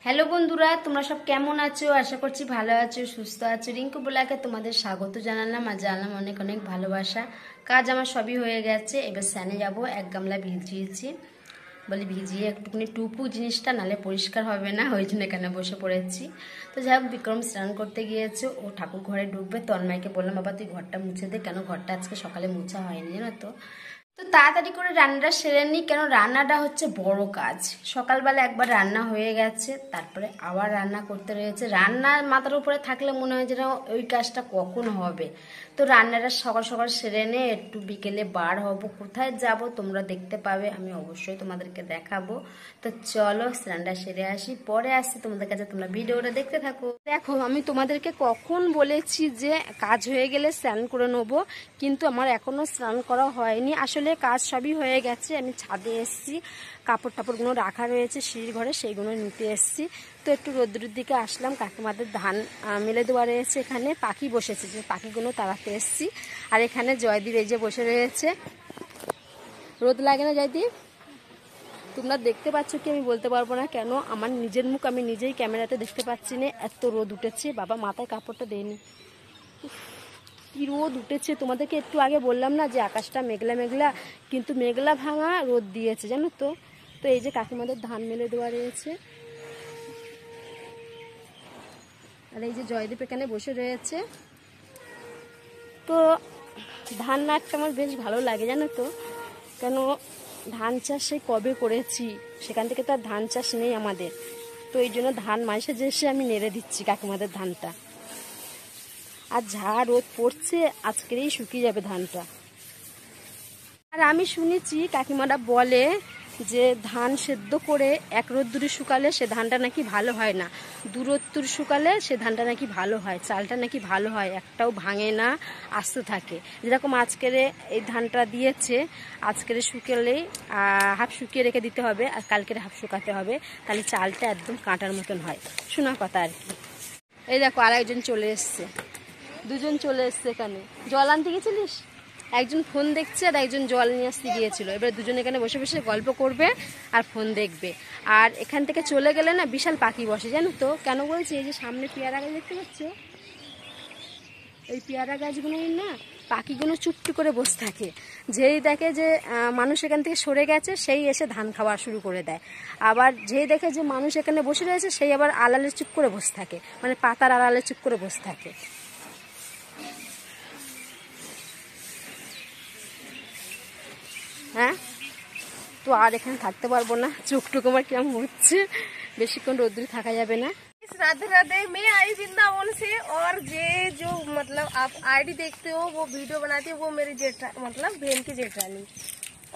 Hello বন্ধুরা, তোমরা সব কেমন আছো? আশা করছি ভালো আছো, সুস্থ আছো। রিঙ্কু ব্লগে তোমাদের স্বাগত জানালাম আর জানালাম অনেক অনেক ভালোবাসা। কাজ আমার সবই হয়ে গেছে, এবার স্নানে যাবো। এক গামলা ভিজিয়েছি, বলি ভিজিয়ে একটুখানি টুপু জিনিসটা নালে পরিষ্কার হবে না, ওই জন্য এখানে বসে পড়েছি। তো যাই হোক, বিক্রম স্নান করতে গিয়েছে, ও ঠাকুর ঘরে ঢুকবে। তন্ময়কে বললাম, বাবা তুই ঘরটা মুছে দে, কেন ঘরটা আজকে সকালে মুছা হয়নি জানো তো। তো তাড়াতাড়ি করে রান্নাটা সেরে নিই, কেন রান্নাটা হচ্ছে বড় কাজ। সকালবেলা একবার রান্না হয়ে গেছে, তারপরে আবার রান্না করতে রয়েছে। রান্নার মাথার উপরে থাকলে মনে হয় যেন ওই কাজটা কখন হবে। তো রান্নাটা সকাল সকাল সেরে নে, একটু বিকেলে বার হব। কোথায় যাব তোমরা দেখতে পাবে, আমি অবশ্যই তোমাদেরকে দেখাবো। তো চলো স্নানটা সেরে আসি, পরে আসছি তোমাদের কাছে, তোমরা ভিডিওটা দেখতে থাকো। দেখো, আমি তোমাদেরকে কখন বলেছি যে কাজ হয়ে গেলে স্নান করে নেবো, কিন্তু আমার এখনো স্নান করা হয়নি। আসলে কাজ সবই হয়ে গেছে, আমি ছাদে এসেছি, কাপড় টাপড়গুলো রাখা রয়েছে সিঁড়ির ঘরে, সেইগুলো নিতে এসেছি। তো একটু রোদ্দুরের দিকে আসলাম, কাকিমাদের ধান মেলে দেওয়া রয়েছে, এখানে পাখি বসেছে, যে পাখিগুলো তাড়াতে এসেছি। আর এখানে জয়দীপ এই যে বসে রয়েছে। রোদ লাগে না জয়দীপ? তোমরা দেখতে পাচ্ছ কি আমি বলতে পারবো না, কেন আমার নিজের মুখ আমি নিজেই ক্যামেরাতে দেখতে পাচ্ছি না, এত রোদ উঠেছে। বাবা মাথায় কাপড়টা দেয়নি, কি রোদ উঠেছে। তোমাদেরকে একটু আগে বললাম না যে আকাশটা মেঘলা মেঘলা, কিন্তু মেঘলা ভাঙা রোদ দিয়েছে জানো তো। তো এই যে কাকিমাদের ধান মেলে দেওয়া রয়েছে, আর এই যে জয়দীপ এখানে বসে রয়েছে। তো ধান নাড়তে আমার বেশ ভালো লাগে জানো তো, কেন ধান চাষ সেই কবে করেছি, সেখান থেকে তো আর ধান চাষ নেই আমাদের। তো এই জন্য ধান মাসে যে এসে আমি নেড়ে দিচ্ছি কাকিমাদের ধানটা। আর যা রোদ পড়ছে, আজকেরই শুকিয়ে যাবে ধানটা। আর আমি শুনেছি কাকিমারা বলে যে ধান সেদ্ধ করে এক রোদ্দুরে শুকালে সে ধানটা নাকি ভালো হয় না, দু রোদ্দুর শুকালে সে ধানটা নাকি ভালো হয়, চালটা নাকি ভালো হয়, একটাও ভাঙে না, আস্ত থাকে। যেরকম আজকের এই ধানটা দিয়েছে, আজকের শুকালেই হাফ শুকিয়ে রেখে দিতে হবে, আর কালকের হাফ শুকাতে হবে, তাহলে চালটা একদম কাঁটার মতন হয়। শোনা কথা আর কি। এই দেখো আর একজন চলে এসছে, দুজন চলে এসছে এখানে। জল আনতে গেছিলিস? একজন ফোন দেখছে আর একজন জল নিয়ে আসতে গিয়েছিল। এবার দুজন এখানে বসে বসে গল্প করবে আর ফোন দেখবে। আর এখান থেকে চলে গেলে না বিশাল পাখি বসে জানো তো। কেন বলছি, এই যে সামনে পেয়ারা গাছ দেখতে পাচ্ছ, এই পেয়ারা গাছগুলোই না পাখিগুলো চুপটি করে বসে থাকে। যেই দেখে যে মানুষ এখান থেকে সরে গেছে, সেই এসে ধান খাওয়া শুরু করে দেয়। আবার যেই দেখে যে মানুষ এখানে বসে রয়েছে, সেই আবার আড়ালে চুপ করে বসে থাকে, মানে পাতার আড়ালে চুপ করে বসে থাকে। হ্যাঁ, তো আর এখানে থাকতে পারবো না, চোখটুক আমার কেমন হচ্ছে, বেশিক্ষণ রোদ্দুরে থাকা যাবে না। राधे राधे, मैं आई वृंदावन से। और ये जो मतलब आप आईडी देखते हो, वो वीडियो बनाती है, वो मेरी जेठा मतलब बहन की जेठानी।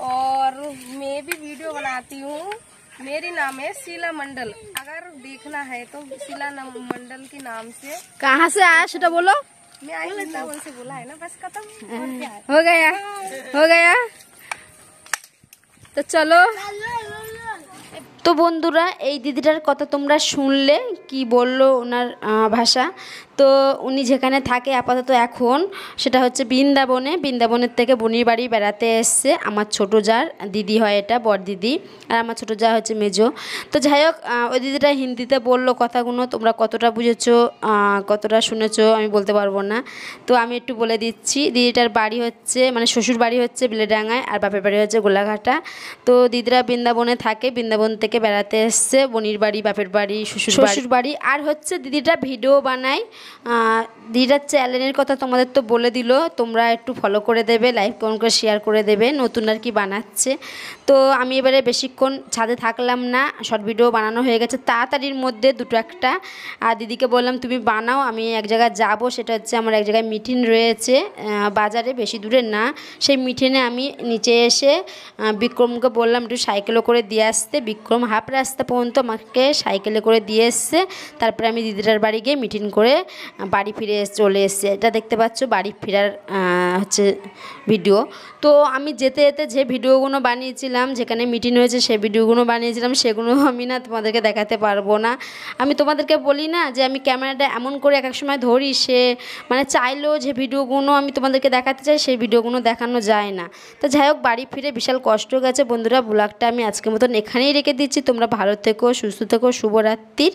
और मैं भी वीडियो बनाती हूँ। मेरी नाम है शीला मंडल, अगर देखना है तो शीला मंडल के नाम से। कहाँ से आया সেটা बोलो। मैं आई वृंदावन से, बोला है ना, बस खत्म। और क्या है? हो गया। তো চলো। তো বন্ধুরা, এই দিদিটার কথা তোমরা শুনলে, কি বললো ওনার ভাষা। তো উনি যেখানে থাকে আপাতত এখন, সেটা হচ্ছে বৃন্দাবনে। বৃন্দাবনের থেকে বোনির বাড়ি বেড়াতে এসছে। আমার ছোটো যার দিদি হয়, এটা বড় দিদি, আর আমার ছোটো যা হচ্ছে মেজো। তো যাই হোক, ওই দিদিটা হিন্দিতে বললো কথাগুলো, তোমরা কতটা বুঝেছো কতটা শুনেছো আমি বলতে পারবো না। তো আমি একটু বলে দিচ্ছি। দিদিটার বাড়ি হচ্ছে, মানে শ্বশুর বাড়ি হচ্ছে বেলেডাঙ্গায়, আর বাপের বাড়ি হচ্ছে গোলাঘাটা। তো দিদিরা বৃন্দাবনে থাকে, বৃন্দাবন থেকে বেড়াতে এসছে, বোনির বাড়ি, বাপের বাড়ি, শ্বশুর বাড়ি। আর হচ্ছে দিদিটা ভিডিও বানায়। দিদিটার চ্যানেলের কথা তোমাদের তো বলে দিল, তোমরা একটু ফলো করে দেবে, লাইক কমেন্ট করে শেয়ার করে দেবে, নতুন আর কি বানাচ্ছে। তো আমি এবারে বেশিক্ষণ ছাদে থাকলাম না, শর্ট ভিডিও বানানো হয়ে গেছে তাড়াতাড়ির মধ্যে দুটো একটা। আর দিদিকে বললাম তুমি বানাও, আমি এক জায়গায় যাব, সেটা হচ্ছে আমার এক জায়গায় মিটিং রয়েছে বাজারে, বেশি দূরে না। সেই মিটিংয়ে আমি নিচে এসে বিক্রমকে বললাম একটু সাইকেলে করে দিয়ে আসতে। বিক্রম হাফ রাস্তা পর্যন্ত আমাকে সাইকেলে করে দিয়ে এসছে। তারপরে আমি দিদিটার বাড়ি গিয়ে মিটিং করে বাড়ি ফিরে চলে এসছে। এটা দেখতে পাচ্ছ বাড়ি ফেরার হচ্ছে ভিডিও। তো আমি যেতে যেতে যে ভিডিওগুলো বানিয়েছিলাম, যেখানে মিটিং হয়েছে সেই ভিডিওগুলো বানিয়েছিলাম, সেগুলো আমি না তোমাদেরকে দেখাতে পারবো না। আমি তোমাদেরকে বলি না যে আমি ক্যামেরাটা এমন করে এক এক সময় ধরি, সে মানে চাইলেও যে ভিডিওগুলো আমি তোমাদেরকে দেখাতে চাই সেই ভিডিওগুলো দেখানো যায় না। তো যাই হোক, বাড়ি ফিরে বিশাল কষ্ট গেছে বন্ধুরা। ব্লগটা আমি আজকের মতন এখানেই রেখে দিচ্ছি। তোমরা ভালো থেকো, সুস্থ থেকো, শুভরাত্রির।